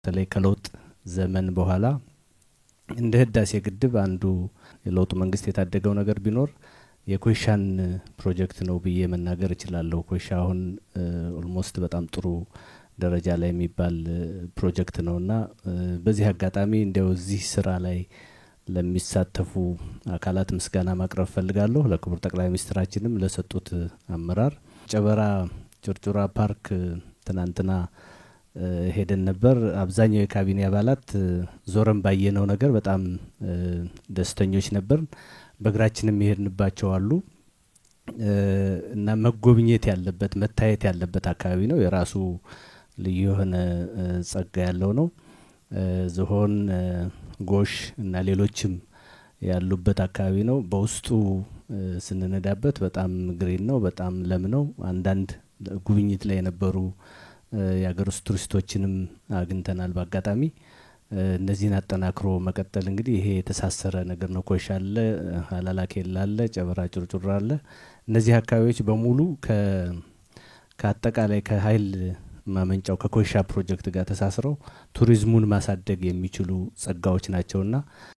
በተለይ ከለውጥ ዘመን በኋላ እንደ ህዳሴ ግድብ አንዱ የለውጡ መንግስት የታደገው ነገር ቢኖር የኮይሻን ፕሮጀክት ነው ብዬ መናገር እችላለሁ። ኮይሻ አሁን ኦልሞስት በጣም ጥሩ ደረጃ ላይ የሚባል ፕሮጀክት ነውና በዚህ አጋጣሚ እንደው እዚህ ስራ ላይ ለሚሳተፉ አካላት ምስጋና ማቅረብ ፈልጋለሁ። ለክቡር ጠቅላይ ሚኒስትራችንም ለሰጡት አመራር ጨበራ ጩርጩራ ፓርክ ትናንትና ሄደን ነበር። አብዛኛው የካቢኔ አባላት ዞረን ባየነው ነገር በጣም ደስተኞች ነበር። በእግራችንም ይሄድንባቸው አሉ እና መጎብኘት ያለበት መታየት ያለበት አካባቢ ነው። የራሱ ልዩ የሆነ ጸጋ ያለው ነው። ዝሆን ጎሽ እና ሌሎችም ያሉበት አካባቢ ነው። በውስጡ ስንነዳበት በጣም ግሪን ነው፣ በጣም ለም ነው። አንዳንድ ጉብኝት ላይ የነበሩ የአገር ውስጥ ቱሪስቶችንም አግኝተናል በአጋጣሚ። እነዚህን አጠናክሮ መቀጠል እንግዲህ ይሄ የተሳሰረ ነገር ነው። ኮይሻ አለ፣ ሀላላ ኬላ አለ፣ ጨበራ ጩርጩራ አለ። እነዚህ አካባቢዎች በሙሉ ከአጠቃላይ ከኃይል ማመንጫው ከኮይሻ ፕሮጀክት ጋር ተሳስረው ቱሪዝሙን ማሳደግ የሚችሉ ጸጋዎች ናቸውና